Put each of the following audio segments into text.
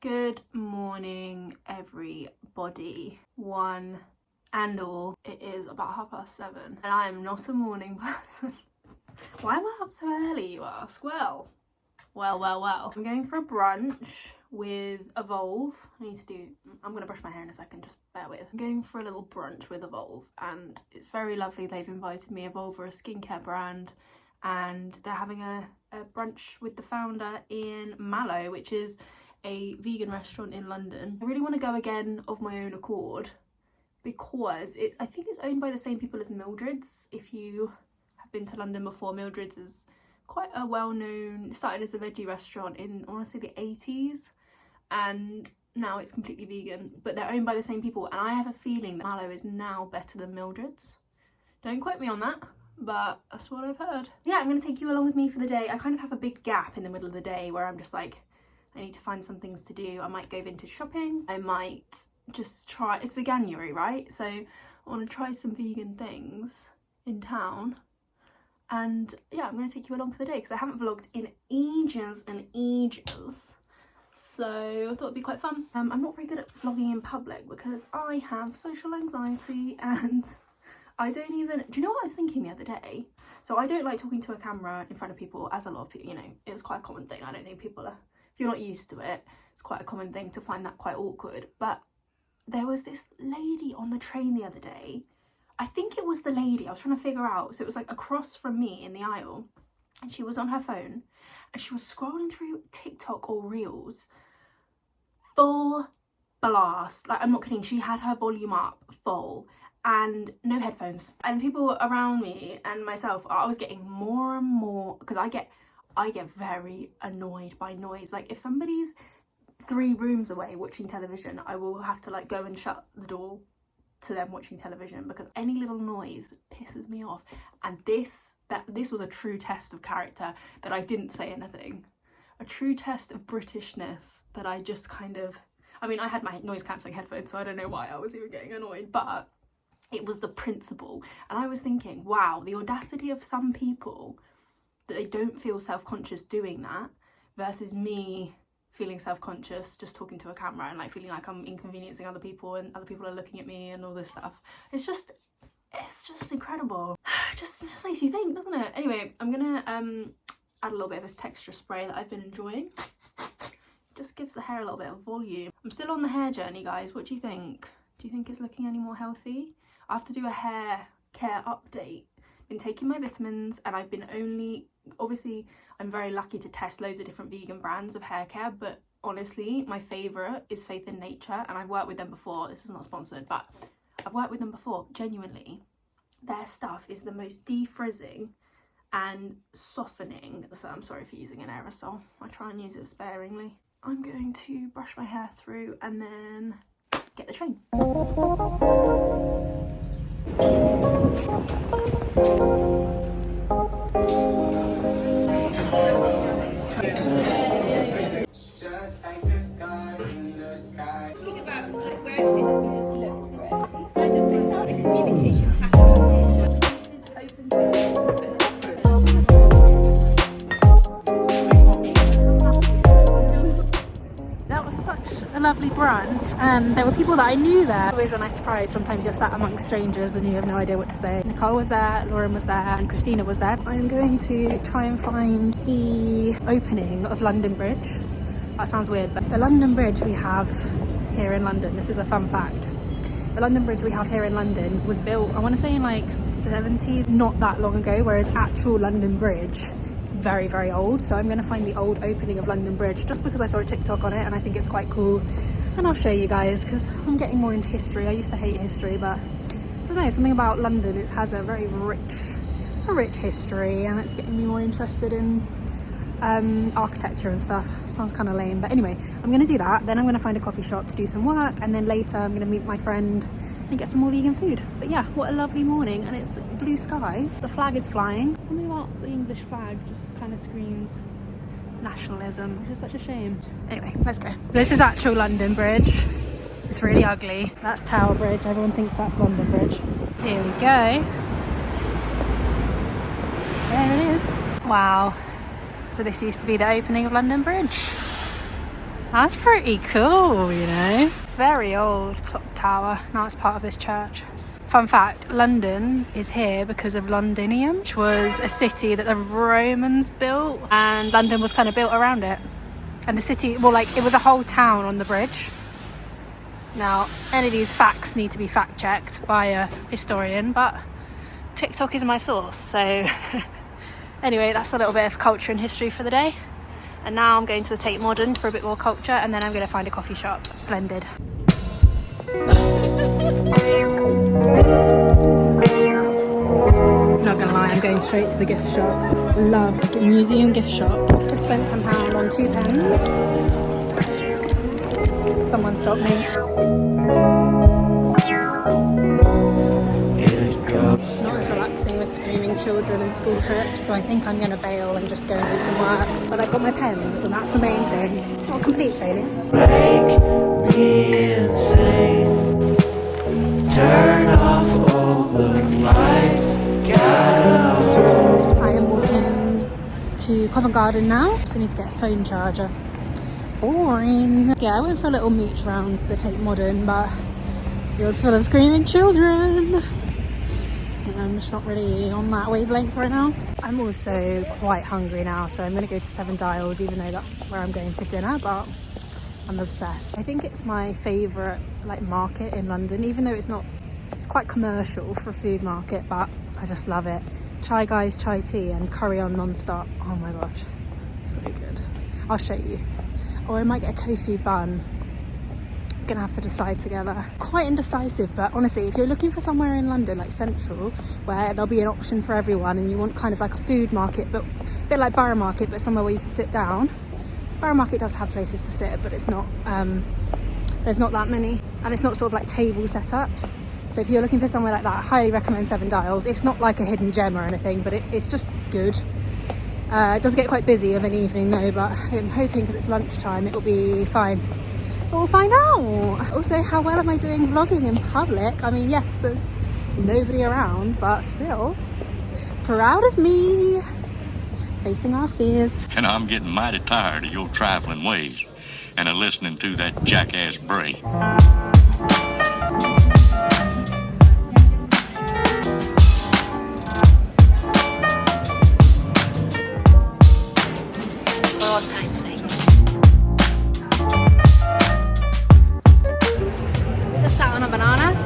Good morning, everybody. One and all. It is about 7:30 and I am not a morning person. Why am I up so early, you ask? Well. I'm going for a brunch with Evolve. I'm gonna brush my hair in a second, just bear with. I'm going for a little brunch with Evolve and it's very lovely. They've invited me. Evolve are a skincare brand and they're having a brunch with the founder in Mallow, which is a vegan restaurant in London. I really want to go again of my own accord because I think it's owned by the same people as Mildred's. If you have been to London before, Mildred's is quite a well-known, started as a veggie restaurant in, I want to say, the 80s, and now it's completely vegan, but they're owned by the same people, and I have a feeling that Mallow is now better than Mildred's. Don't quote me on that, but that's what I've heard. Yeah, I'm going to take you along with me for the day. I kind of have a big gap in the middle of the day where I'm just like, I need to find some things to do. I might go vintage shopping. I might just try, it's Veganuary, right? So I want to try some vegan things in town. And yeah, I'm going to take you along for the day because I haven't vlogged in ages and ages. So I thought it'd be quite fun. I'm not very good at vlogging in public because I have social anxiety and I don't even, do you know what I was thinking the other day? So I don't like talking to a camera in front of people, as a lot of people, you know, it's quite a common thing. I don't think people are, if you're not used to it, it's quite a common thing to find that quite awkward. But there was this lady on the train the other day. I think it was the lady, I was trying to figure out. So it was like across from me in the aisle and she was on her phone and she was scrolling through TikTok or Reels, full blast. Like, I'm not kidding, she had her volume up full and no headphones. And people around me and myself, I was getting more and more, because I get very annoyed by noise. Like if somebody's 3 rooms away watching television, I will have to like go and shut the door to them watching television because any little noise pisses me off. And this was a true test of character, that I didn't say anything. A true test of Britishness that I just kind of, I mean, I had my noise cancelling headphones, so I don't know why I was even getting annoyed, but it was the principle. And I was thinking, wow, the audacity of some people that they don't feel self-conscious doing that versus me feeling self-conscious just talking to a camera and like feeling like I'm inconveniencing other people and other people are looking at me and all this stuff. It's just incredible. just makes you think, doesn't it? Anyway, I'm gonna add a little bit of this texture spray that I've been enjoying. Just gives the hair a little bit of volume. I'm still on the hair journey, guys. What do you think? Do you think it's looking any more healthy? I have to do a hair care update. Been taking my vitamins and I've been obviously I'm very lucky to test loads of different vegan brands of hair care, but honestly my favourite is Faith in Nature, and I've worked with them before. This is not sponsored, but I've worked with them before. Genuinely, their stuff is the most defrizzing and softening. So I'm sorry for using an aerosol, I try and use it sparingly. I'm going to brush my hair through and then get the train. Just like the stars in the sky. Talking about like where we just look for it. I just picked out the communication package. This is open to That was such a lovely brunch and there were people that I knew there. Always a nice surprise. Sometimes you're sat amongst strangers and you have no idea what to say. Nicole was there, Lauren was there and Christina was there. I'm going to try and find the opening of London Bridge. That sounds weird, but the London Bridge we have here in London, this is a fun fact. The London Bridge we have here in London was built, I want to say in like 70s, not that long ago, whereas actual London Bridge, very, very old. So I'm going to find the old opening of London Bridge just because I saw a TikTok on it and I think it's quite cool, and I'll show you guys because I'm getting more into history. I used to hate history, but I don't know, something about London, it has a very rich history and it's getting me more interested in architecture and stuff. Sounds kind of lame, but anyway, I'm going to do that. Then I'm going to find a coffee shop to do some work, and then later I'm going to meet my friend and get some more vegan food. But yeah, what a lovely morning, and it's blue skies. The flag is flying. Something about the English flag just kind of screams nationalism, which is such a shame. Anyway, let's go. This is actual London Bridge. It's really ugly. That's Tower Bridge. Everyone thinks that's London Bridge. Here we go. There it is. Wow. So this used to be the opening of London Bridge. That's pretty cool, you know. Very old clock tower. Now it's part of this church. Fun fact, London is here because of Londinium, which was a city that the Romans built, and London was kind of built around it. And the city, well, like, it was a whole town on the bridge. Now, any of these facts need to be fact checked by a historian, but TikTok is my source, so anyway, that's a little bit of culture and history for the day. And now I'm going to the Tate Modern for a bit more culture, and then I'm going to find a coffee shop. Splendid. Not gonna lie, I'm going straight to the gift shop. Love the museum gift shop. Just spent £10 on 2 pens. Someone stop me. It's not as relaxing with screaming children and school trips, so I think I'm going to bail and just go and do some work. But I've got my pens, and that's the main thing. Not a complete failure. Make me insane. Turn off all the lights. I am walking to Covent Garden now, so I need to get a phone charger. Boring. Yeah, I went for a little mooch round the Tate Modern, but it was full of screaming children. And I'm just not really on that wavelength right now. I'm also quite hungry now, so I'm going to go to Seven Dials, even though that's where I'm going for dinner, but I'm obsessed. I think it's my favourite like market in London, even though it's quite commercial for a food market, but I just love it. Chai Guys chai tea and curry on non-stop. Oh my gosh, so good. I'll show you. Or I might get a tofu bun. I'm gonna have to decide together. Quite indecisive, but honestly, if you're looking for somewhere in London, like central, where there'll be an option for everyone, and you want kind of like a food market, but a bit like Borough Market, but somewhere where you can sit down. Borough Market does have places to sit, but it's not, there's not that many, and it's not sort of like table setups. So if you're looking for somewhere like that, I highly recommend Seven Dials. It's not like a hidden gem or anything, but it's just good. It does get quite busy of an evening though, but I'm hoping because it's lunchtime it will be fine. But we'll find out. Also, how well am I doing vlogging in public? I mean, yes, there's nobody around, but still, proud of me. Facing our fears. And I'm getting mighty tired of your trifling ways and of listening to that jackass Bray. Just sat on a banana.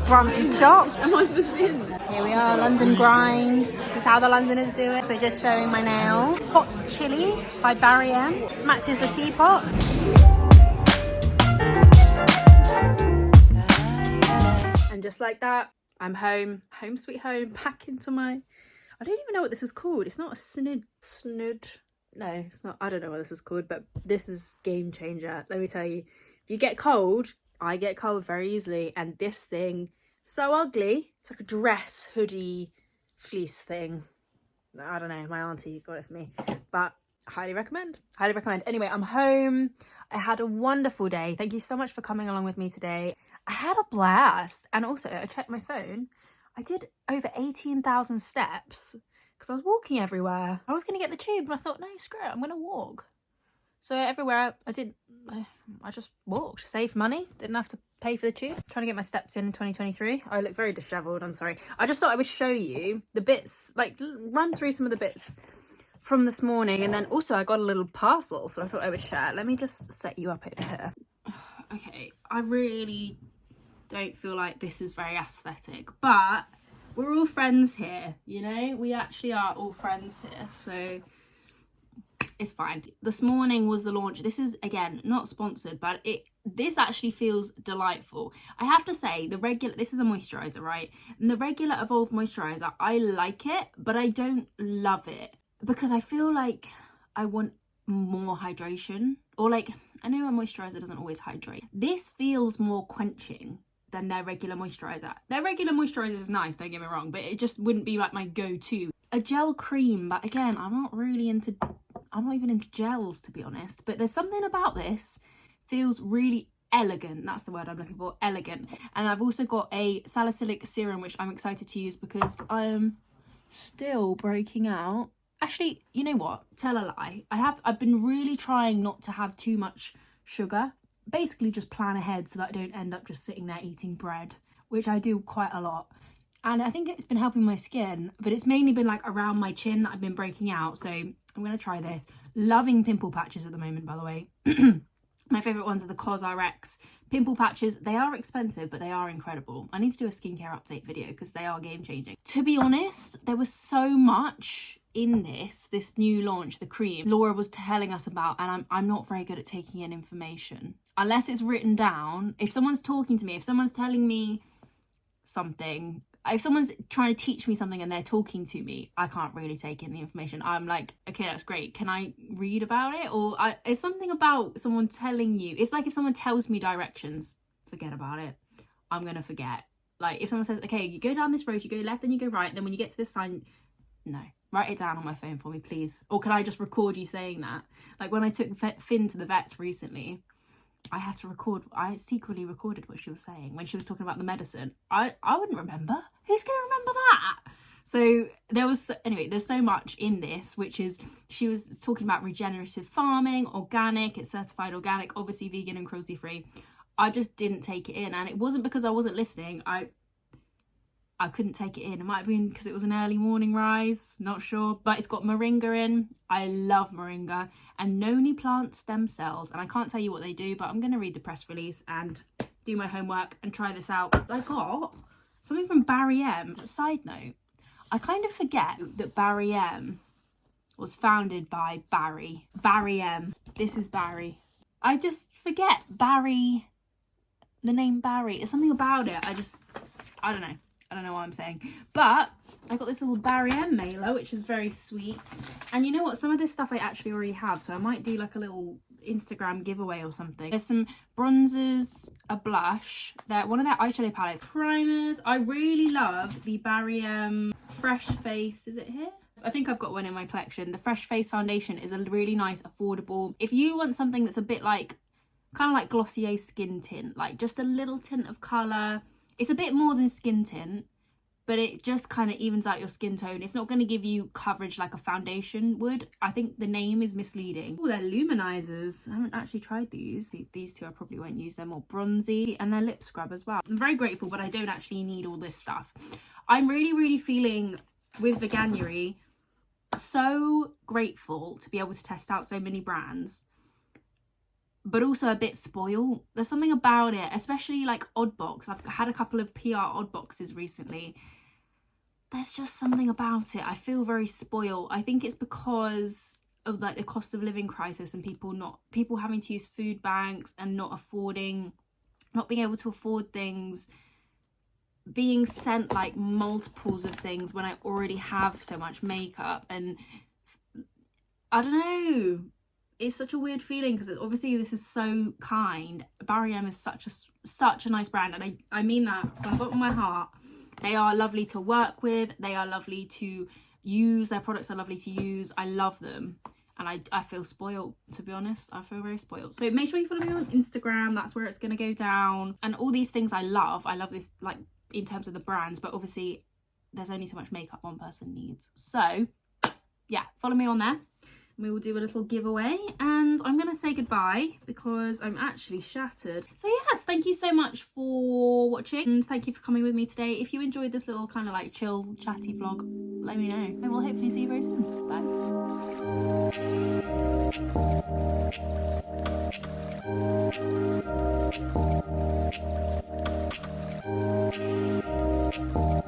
Grumpy chops. Am I supposed to be in there? Here we are, London grind. This is how the Londoners do it. So just showing my nails. Hot chili by Barry M. Matches the teapot. And just like that, I'm home. Home sweet home. Back into my... I don't even know what this is called. It's not a snud. No, it's not. I don't know what this is called, but this is game changer. Let me tell you. If you get cold, I get cold very easily. And this thing, so ugly. It's like a dress, hoodie, fleece thing. I don't know. My auntie got it for me. But highly recommend. Highly recommend. Anyway, I'm home. I had a wonderful day. Thank you so much for coming along with me today. I had a blast. And also, I checked my phone. I did over 18,000 steps because I was walking everywhere. I was going to get the tube, but I thought, no, screw it, I'm going to walk. So everywhere I just walked, saved money, didn't have to pay for the tube. Trying to get my steps in 2023. I look very dishevelled, I'm sorry. I just thought I would show you the bits, like run through some of the bits from this morning. And then also I got a little parcel, so I thought I would share. Let me just set you up over here. Okay, I really don't feel like this is very aesthetic, but we're all friends here, you know, we actually are all friends here, so it's fine. This morning was the launch. This is, again, not sponsored, but this actually feels delightful. I have to say, this is a moisturizer, right? And the regular Evolve moisturizer, I like it, but I don't love it because I feel like I want more hydration, or like, I know a moisturizer doesn't always hydrate. This feels more quenching than their regular moisturizer. Their regular moisturizer is nice, don't get me wrong, but it just wouldn't be like my go-to. A gel cream, but again, I'm not even into gels, to be honest, but there's something about this feels really elegant. That's the word I'm looking for, elegant. And I've also got a salicylic serum, which I'm excited to use because I am still breaking out Actually, you know what? Tell a lie. I've been really trying not to have too much sugar. Basically just plan ahead so that I don't end up just sitting there eating bread, which I do quite a lot. And I think it's been helping my skin, but it's mainly been like around my chin that I've been breaking out. So I'm going to try this. Loving pimple patches at the moment, by the way. My favourite ones are the CosRx pimple patches. They are expensive, but they are incredible. I need to do a skincare update video because they are game changing. To be honest, there was so much in this new launch, the cream, Laura was telling us about, and I'm not very good at taking in information. Unless it's written down, if someone's talking to me, if someone's telling me something, if someone's trying to teach me something and they're talking to me, I can't really take in the information. I'm like, okay, that's great. Can I read about it? Or it's something about someone telling you. It's like if someone tells me directions, forget about it. I'm going to forget. Like if someone says, okay, you go down this road, you go left and you go right. And then when you get to this sign, no, write it down on my phone for me, please. Or can I just record you saying that? Like when I took Finn to the vets recently, I had to record, I secretly recorded what she was saying when she was talking about the medicine. I wouldn't remember. Who's going to remember that? So there's so much in this, which is, she was talking about regenerative farming, organic, it's certified organic, obviously vegan and cruelty free. I just didn't take it in, and it wasn't because I wasn't listening. I couldn't take it in. It might have been because it was an early morning rise, not sure. But it's got moringa in. I love moringa. And noni plant stem cells. And I can't tell you what they do, but I'm going to read the press release and do my homework and try this out. I got something from Barry M. Side note, I kind of forget that Barry M was founded by Barry. Barry M. This is Barry. I just forget Barry, the name Barry. It's something about it. I don't know. I don't know what I'm saying, but I got this little Barry M mailer, which is very sweet. And you know what? Some of this stuff I actually already have, so I might do like a little Instagram giveaway or something. There's some bronzers, a blush, one of their eyeshadow palettes, primers. I really love the Barry M Fresh Face. Is it here? I think I've got one in my collection. The Fresh Face foundation is a really nice, affordable. If you want something that's a bit like, kind of like Glossier skin tint, like just a little tint of colour. It's a bit more than skin tint, but it just kind of evens out your skin tone. It's not going to give you coverage like a foundation would. I think the name is misleading. Oh, they're luminizers. I haven't actually tried these. These two I probably won't use. They're more bronzy, and they're lip scrub as well. I'm very grateful, but I don't actually need all this stuff. I'm really, really feeling with Veganuary so grateful to be able to test out so many brands, but also a bit spoiled. There's something about it, especially like Oddbox. I've had a couple of PR Oddboxes recently. There's just something about it. I feel very spoiled. I think it's because of like the cost of living crisis and people having to use food banks and not being able to afford things, being sent like multiples of things when I already have so much makeup. And I don't know. It's such a weird feeling because obviously this is so kind. Barry M is such a nice brand, and I mean that from the bottom of my heart. They are lovely to work with. They are lovely to use. Their products are lovely to use. I love them, and I feel spoiled, to be honest. I feel very spoiled. So make sure you follow me on Instagram. That's where it's going to go down. And all these things I love. I love this, like, in terms of the brands, but obviously there's only so much makeup one person needs. So yeah, follow me on there. We will do a little giveaway, and I'm going to say goodbye because I'm actually shattered. So yes, thank you so much for watching, and thank you for coming with me today. If you enjoyed this little kind of like chill, chatty vlog, let me know. And we'll hopefully see you very soon. Bye.